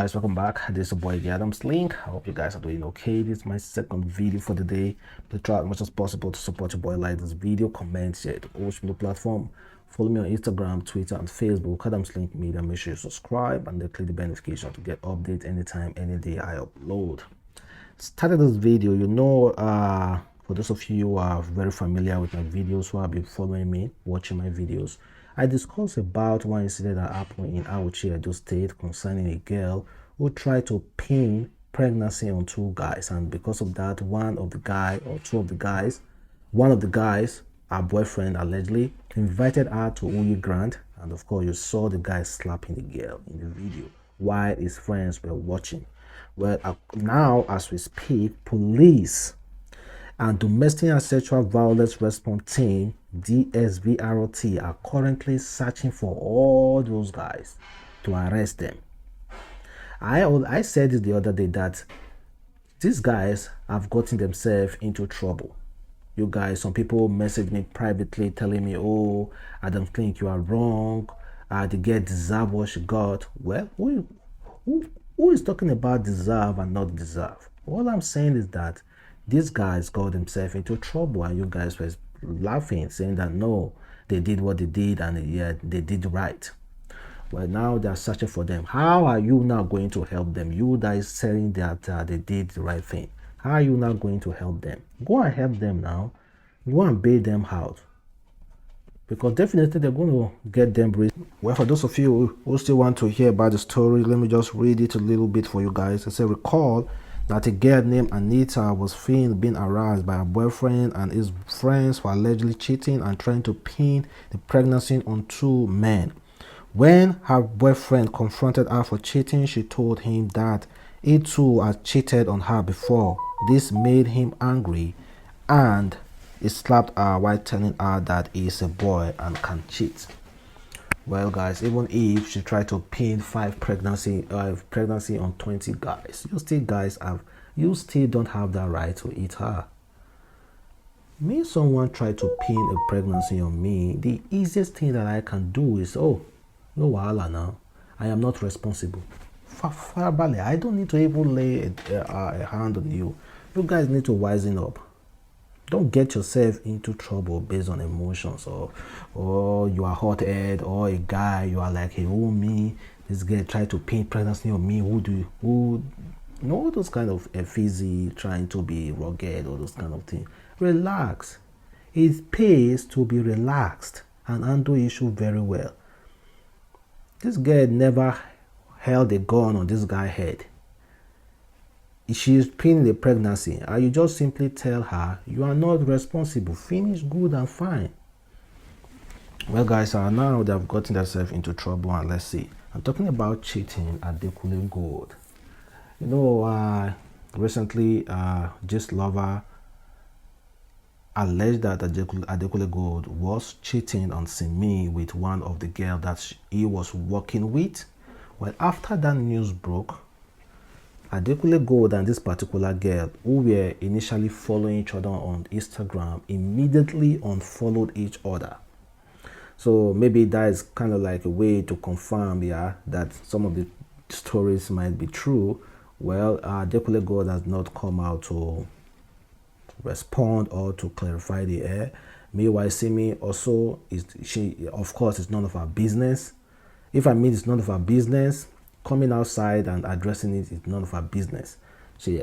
guys, welcome back. This is your boy the Adamslink. I hope you guys are doing okay. This is my second video for the day. Please try as much as possible to support your boy. Like this video, comment, share it on the platform. Follow me on Instagram, Twitter, and Facebook, adamslinkmedia. Make sure you subscribe and then click the notification to get updates anytime, any day I upload. Started this video, for those of you who are very familiar with my videos, who have been following me, watching my videos, I discussed about one incident that happened in Auchi, Edo State, concerning a girl who tried to pin pregnancy on two guys, and because of that, one of the guys, her boyfriend allegedly, invited her to Uyi Grant, and of course you saw the guy slapping the girl in the video while his friends were watching. Well, now as we speak, police and Domestic and Sexual Violence Response Team DSVRT are currently searching for all those guys to arrest them. I said it the other day that these guys have gotten themselves into trouble. You guys, some people message me privately telling me, "Oh, Adamslink, you are wrong. The girl deserve what she got." Well, who is talking about deserve and not deserve? All I'm saying is that these guys got themselves into trouble, and you guys were laughing, saying that no, they did what they did, and yeah, they did right. Well, now they are searching for them. How are you now going to help them? You guys saying that they did the right thing. How are you now going to help them? Go and help them now. Go and bail them out, because definitely they're going to get them breathed. Well, for those of you who still want to hear about the story, let me just read it a little bit for you guys. It says, recall that a girl named Anita was being harassed by her boyfriend and his friends for allegedly cheating and trying to pin the pregnancy on two men. When her boyfriend confronted her for cheating, she told him that he too had cheated on her before. This made him angry, and he slapped her while telling her that he is a boy and can cheat. Well, guys, even if she tried to pin 5 pregnancy on 20 guys, you still don't have that right to eat her. Me, someone tried to pin a pregnancy on me, the easiest thing that I can do is, oh, no wahala now, I am not responsible. I don't need to even lay a hand on you. You guys need to wisen up. Don't get yourself into trouble based on emotions, or you are hot-head, or a guy, you are like, hey, oh me, this guy tried to pin pregnancy on me, those kind of fizzy, trying to be rugged, or those kind of things. Relax. It pays to be relaxed and handle issue very well. This girl never held a gun on this guy's head. She is pinning the pregnancy, and you just simply tell her you are not responsible. Finish good and fine. Well, guys, now they have gotten themselves into trouble, and let's see. I'm talking about cheating at Adekunle Gold. Recently, this lover alleged that Adekunle Gold was cheating on SIMI with one of the girls that he was working with. Well, after that news broke, Adekunle Gold and this particular girl, who were initially following each other on Instagram, immediately unfollowed each other. So maybe that is kind of like a way to confirm, that some of the stories might be true. Well, Adekunle Gold has not come out to respond or to clarify the air. Meanwhile, SIMI also of course, it's none of our business. If I mean it's none of our business, coming outside and addressing it is none of her business. She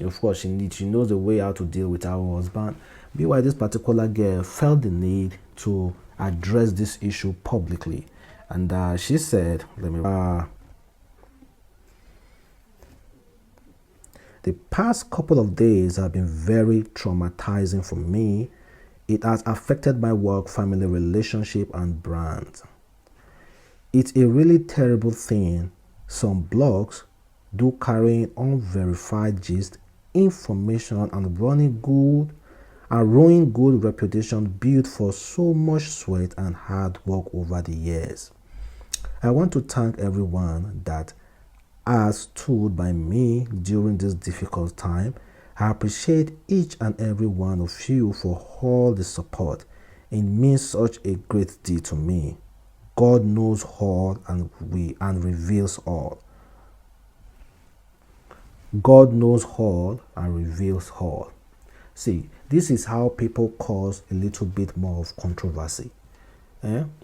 of course, she knows the way how to deal with her husband. Meanwhile, this particular girl felt the need to address this issue publicly, and she said, the past couple of days have been very traumatizing for me. It has affected my work, family, relationship, and brand. It's a really terrible thing. Some blogs do carrying unverified gist, information, and ruin good reputation built for so much sweat and hard work over the years. I want to thank everyone that has stood by me during this difficult time. I appreciate each and every one of you for all the support. It means such a great deal to me. God knows all and reveals all. God knows all and reveals all. See, this is how people cause a little bit more of controversy.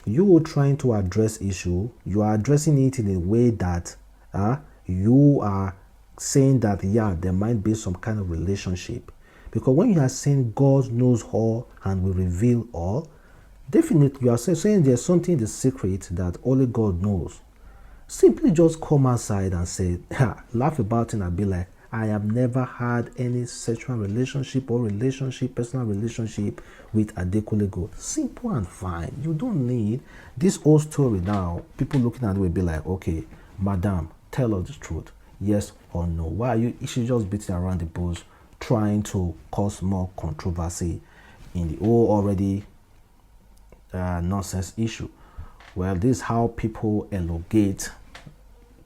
You are trying to address issue, you are addressing it in a way that you are saying that, yeah, there might be some kind of relationship. Because when you are saying God knows all and will reveal all, definitely you are saying there's something in the secret that only God knows. Simply just come outside and say, laugh about it and be like, I have never had any sexual relationship or personal relationship with Adekunle Gold. Simple and fine. You don't need this whole story now. People looking at it will be like, okay, madam, tell us the truth. Yes or no? Why are you should just beating around the bush trying to cause more controversy in the whole already nonsense issue? Well, this is how people elongate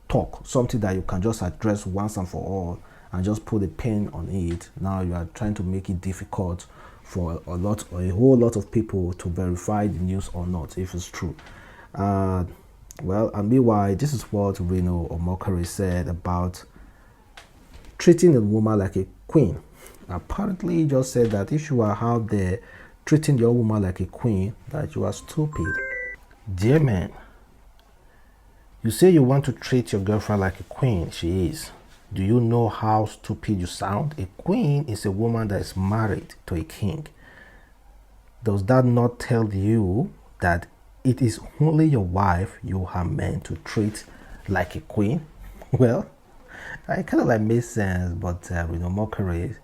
talk, something that you can just address once and for all and just put a pin on it. Now you are trying to make it difficult for a whole lot of people to verify the news or not, if it's true. Well, and meanwhile, this is what Reno Omokari said about treating a woman like a queen. Apparently, he just said that if you are out there treating your woman like a queen, that you are stupid. Dear man, you say you want to treat your girlfriend like a queen. She is. Do you know how stupid you sound? A queen is a woman that is married to a king. Does that not tell you that it is only your wife you are meant to treat like a queen? Well, it kind of like makes sense, but Mockery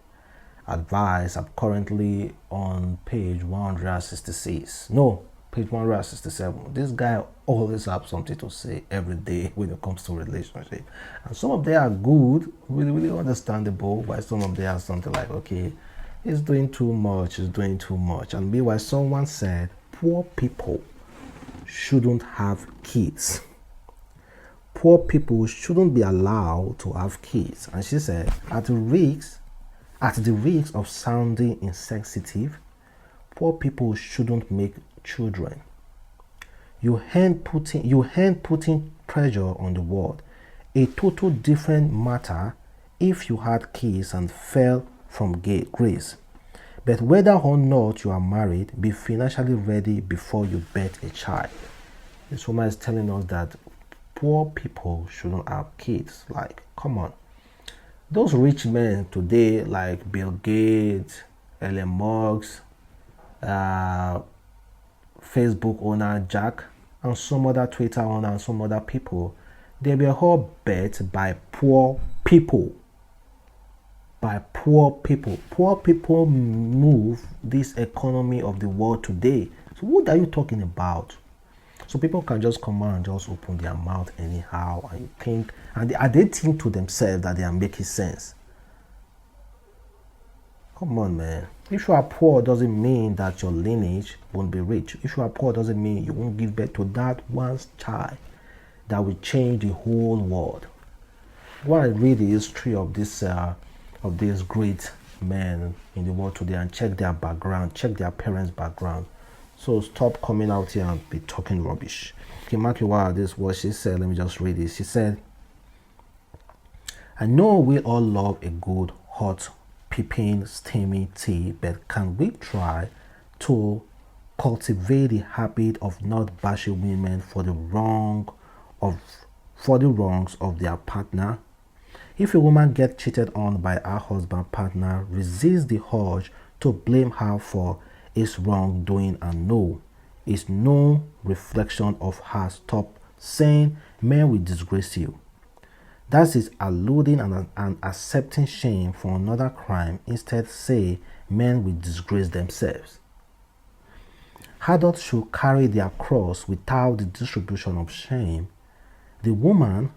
advice. I'm currently on page 166. No, page 167. This guy always have something to say every day when it comes to relationship, and some of them are good, really understandable, while some of them are something like, okay, he's doing too much, and meanwhile someone said poor people shouldn't have kids. Poor people shouldn't be allowed to have kids. And she said, at the risk of sounding insensitive, poor people shouldn't make children. You hand putting pressure on the world. A total different matter if you had kids and fell from grace. But whether or not you are married, be financially ready before you birth a child. This woman is telling us that poor people shouldn't have kids. Like, come on. Those rich men today, like Bill Gates, Elon Musk, Facebook owner Jack, and some other Twitter owner and some other people, they were all bet by poor people. By poor people. Poor people move this economy of the world today. So what are you talking about? So people can just come out and just open their mouth anyhow and think, and they think to themselves that they are making sense. Come on, man. If you are poor, doesn't mean that your lineage won't be rich. If you are poor, doesn't mean you won't give birth to that one child that will change the whole world. Go and read the history of these great men in the world today and check their background, check their parents' background. So stop coming out here and be talking rubbish. Toke Makinwa, this is what she said. Let me just read this. She said, I know we all love a good, hot, piping, steamy tea, but can we try to cultivate the habit of not bashing women for the wrongs of their partner? If a woman gets cheated on by her husband partner, resist the urge to blame her for his wrongdoing and know it's no reflection of her. Stop saying men will disgrace you. That is alluding and accepting shame for another crime. Instead, say men will disgrace themselves. Adults should carry their cross without the distribution of shame. The woman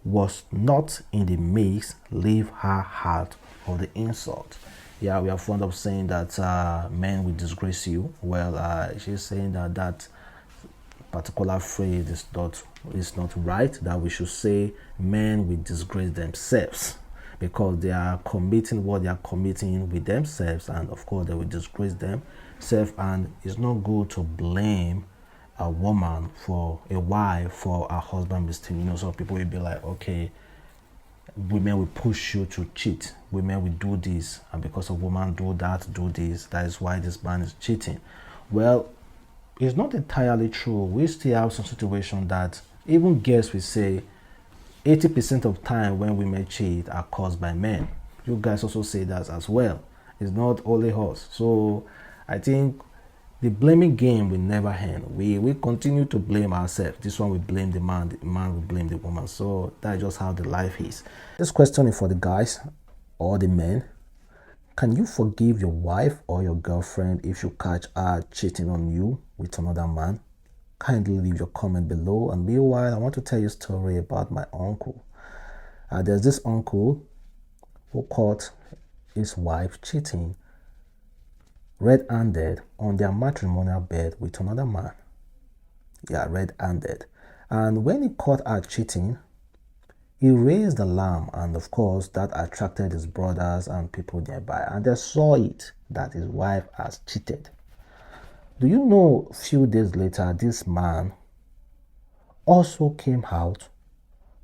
was not in the mix. Leave her out of the insult. Yeah, we are fond of saying that men will disgrace you. Well, she's saying that particular phrase is not right, that we should say men will disgrace themselves because they are committing what they are committing with themselves, and of course they will disgrace themselves. And it's not good to blame a woman for a wife for her husband mistake. Some people will be like, okay, women will push you to cheat. Women will do this, and because of women do that, do this. That is why this man is cheating. Well, it's not entirely true. We still have some situation that even girls will say 80% of time when women cheat are caused by men. You guys also say that as well. It's not only us. So I think the blaming game will never end. We continue to blame ourselves. This one we blame the man will blame the woman. So that's just how the life is. This question is for the guys or the men. Can you forgive your wife or your girlfriend if you catch her cheating on you with another man? Kindly leave your comment below. And meanwhile, I want to tell you a story about my uncle. There's this uncle who caught his wife cheating red-handed on their matrimonial bed with another man. Yeah, red-handed. And when he caught her cheating, he raised the alarm, and of course that attracted his brothers and people nearby, and they saw it that his wife has cheated. Do you know, a few days later, this man also came out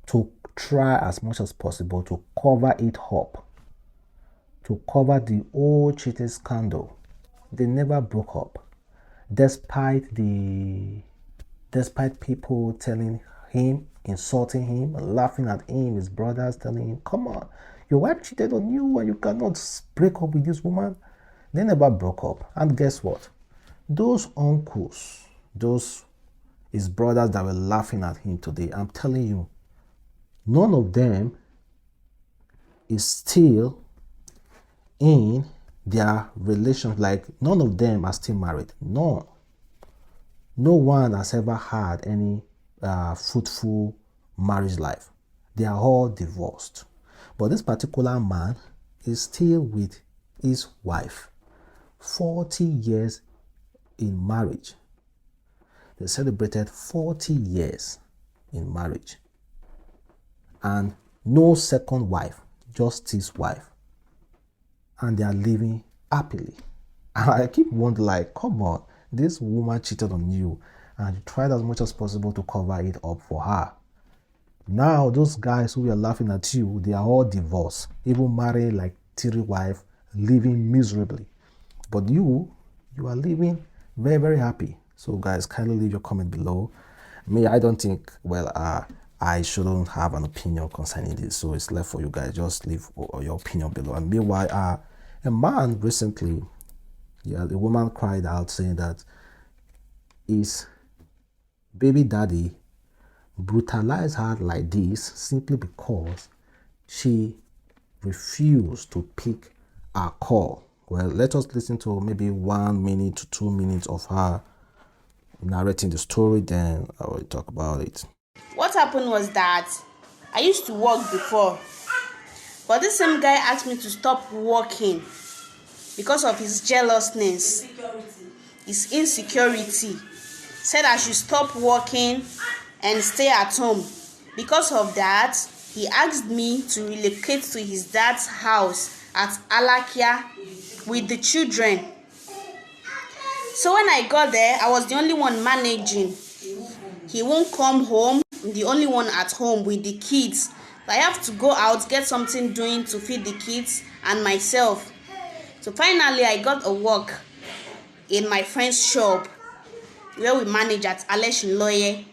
to try as much as possible to cover it up, to cover the whole cheating scandal. They never broke up, despite people telling him, insulting him, laughing at him, his brothers telling him, come on, your wife cheated on you and you cannot break up with this woman. They never broke up. And guess what? Those uncles, his brothers that were laughing at him today, I'm telling you, none of them is still in their relations. Like, none of them are still married. No one has ever had any fruitful marriage life. They are all divorced. But this particular man is still with his wife. 40 years in marriage. They celebrated 40 years in marriage. And no second wife, just his wife. And they are living happily. And I keep wondering, like, come on, this woman cheated on you and you tried as much as possible to cover it up for her. Now those guys who are laughing at you, they are all divorced, even married like 3 wives, living miserably. But you are living very, very happy. So guys, kindly leave your comment below. Me, I don't think, I shouldn't have an opinion concerning this, so it's left for you guys. Just leave your opinion below. And meanwhile, a man recently, the woman cried out saying that his baby daddy brutalized her like this simply because she refused to pick her call. Well, let us listen to maybe 1 minute to 2 minutes of her narrating the story, then I will talk about it. What happened was that I used to work before, but this same guy asked me to stop working because of his jealousness, his insecurity. Said I should stop working and stay at home. Because of that, he asked me to relocate to his dad's house at Alakia with the children. So when I got there, I was the only one managing. He won't come home, I'm the only one at home with the kids. So I have to go out, get something doing to feed the kids and myself. So finally, I got a work in my friend's shop where we manage at Adamslink.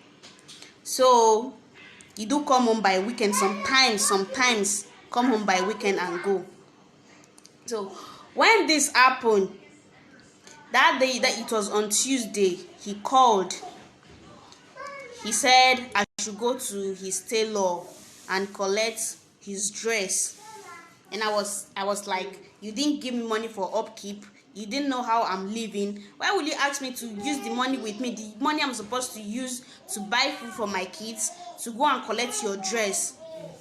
So you do come home by weekend sometimes come home by weekend and go. So when this happened, that day, that it was on Tuesday, he called. He said I should go to his tailor and collect his dress. And I was like, you didn't give me money for upkeep. You didn't know how I'm living. Why would you ask me to use the money with me? The money I'm supposed to use to buy food for my kids, to go and collect your dress.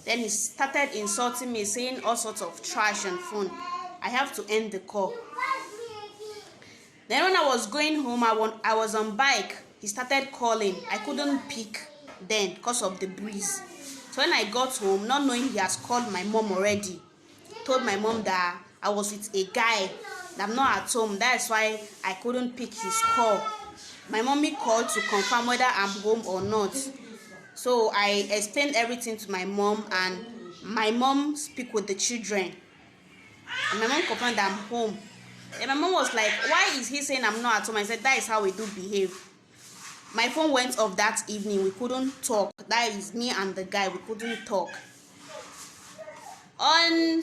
Then he started insulting me, saying all sorts of trash and phone. I have to end the call. Then when I was going home, I was on bike. He started calling. I couldn't pick then because of the breeze. So when I got home, not knowing he has called my mom already, told my mom that I was with a guy, that I'm not at home. That's why I couldn't pick his call. My mommy called to confirm whether I'm home or not. So I explained everything to my mom, and my mom speak with the children, and my mom confirmed that I'm home. And my mom was like, why is he saying I'm not at home? I said, that is how we do behave. My phone went off that evening. We couldn't talk. That is me and the guy. We couldn't talk. On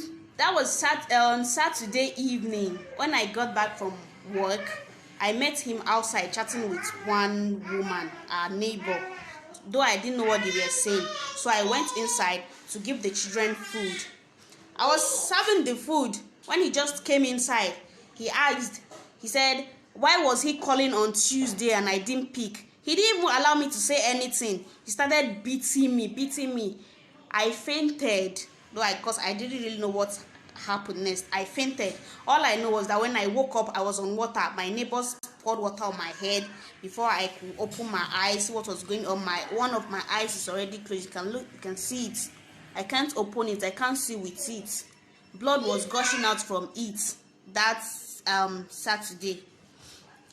Saturday evening, when I got back from work, I met him outside chatting with one woman, our neighbor. Though I didn't know what they were saying, so I went inside to give the children food. I was serving the food when he just came inside. He said, why was he calling on Tuesday and I didn't pick? He didn't even allow me to say anything. He started beating me. I fainted, because I didn't really know what happened next. I fainted. All I know was that when I woke up, I was on water. My neighbors poured water on my head before I could open my eyes, see what was going on. One of my eyes is already closed. You can see it. I can't open it. I can't see with it. Blood was gushing out from it. That's Saturday.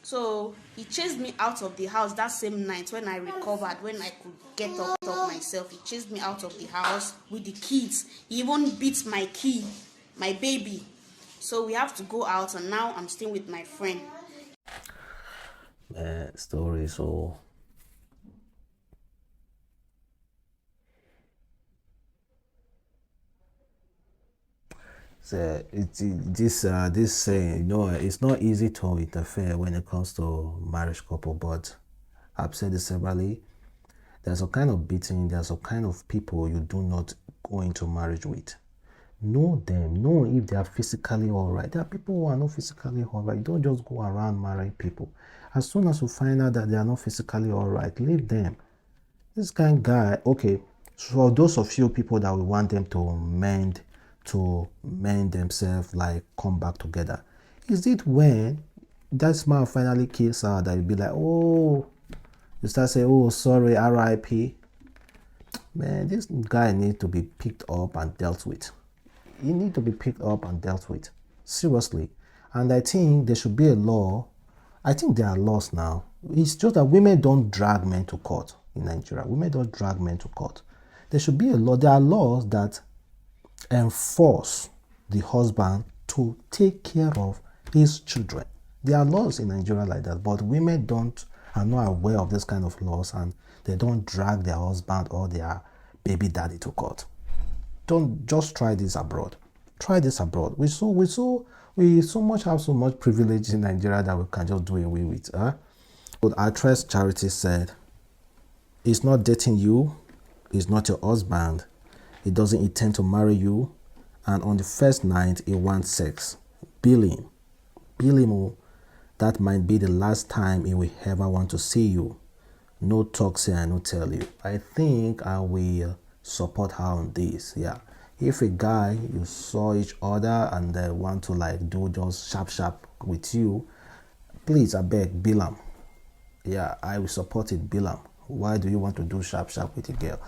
So he chased me out of the house that same night when I recovered, when I could get up myself. He chased me out of the house with the kids. He even beat my kid, my baby. So we have to go out, and now I'm staying with my friend. Man, story so this saying, it's not easy to interfere when it comes to marriage couple, but I've said this severally. There's a kind of beating, there's a kind of people you do not go into marriage with. Know them, know if they are physically all right. There are people who are not physically all right. You don't just go around marrying people. As soon as you find out that they are not physically all right, leave them. This kind of guy, okay, for those of you people that we want them to mend themselves, like come back together, is it when that smile finally kills her that you be like, oh, you start saying, oh, sorry, RIP? Man, this guy needs to be picked up and dealt with. He needs to be picked up and dealt with. Seriously. And I think there should be a law. I think there are laws now. It's just that women don't drag men to court in Nigeria. Women don't drag men to court. There should be a law. There are laws that enforce the husband to take care of his children. There are laws in Nigeria like that, but women are not aware of this kind of laws, and they don't drag their husband or their baby daddy to court. Don't just try this abroad. Try this abroad. We so much have so much privilege in Nigeria that we can just do away with. But actress Charity said, "He's not dating you. He's not your husband. He doesn't intend to marry you. And on the first night, he wants sex. Bill him. That might be the last time he will ever want to see you. No talk, say I no tell you." I think I will support her on this. Yeah. If a guy, you saw each other and they want to do just sharp with you, please, I beg, bill him. Yeah, I will support it, bill him. Why do you want to do sharp with a girl?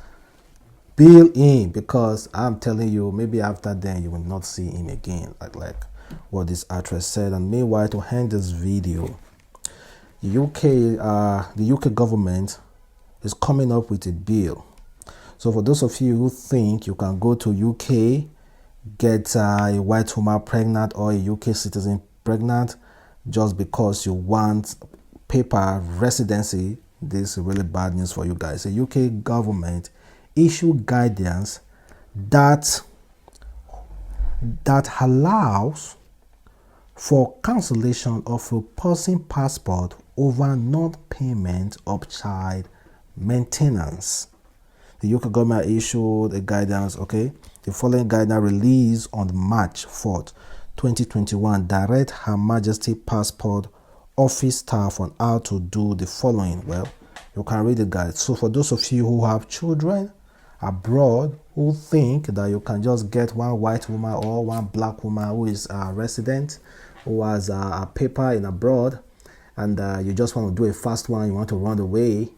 Bill him, because I'm telling you, maybe after then you will not see him again, like what this actress said. And meanwhile, to end this video, the UK government is coming up with a bill. So for those of you who think you can go to UK, get a white woman pregnant or a UK citizen pregnant just because you want paper residency, this is really bad news for you guys. The UK government issued guidance that allows for cancellation of a person's passport over non-payment of child maintenance. The UK government issued a guidance, okay? The following guidance released on March 4th, 2021, direct Her Majesty Passport Office staff on how to do the following. Well, you can read the guide. So for those of you who have children abroad who think that you can just get one white woman or one black woman who is a resident, who has a paper in abroad, and you just want to do a fast one, you want to run away,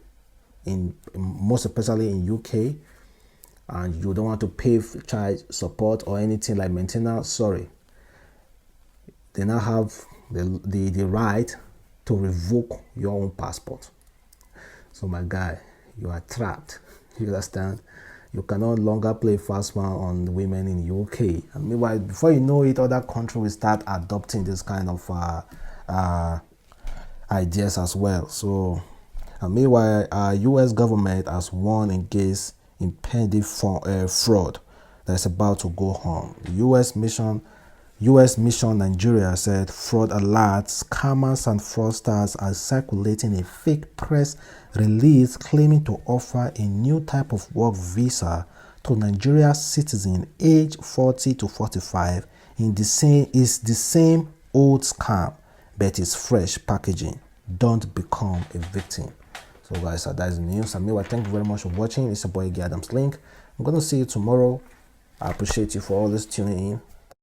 most especially in UK, and you don't want to pay for child support or anything like maintenance, sorry, they now have the right to revoke your own passport. So my guy, you are trapped. You understand? you can no longer play fast one on women in UK. And meanwhile, before you know it, other countries will start adopting this kind of ideas as well. So, and meanwhile, US government has warned against impending fraud that's about to go on. US Mission Nigeria said fraud alerts, scammers and fraudsters are circulating a fake press release claiming to offer a new type of work visa to Nigeria citizens aged 40 to 45 is the same old scam, but it's fresh packaging. Don't become a victim. So guys, that's the news. And meanwhile, thank you very much for watching. It's your boy Adamslink. I'm gonna see you tomorrow. I appreciate you for always tuning in.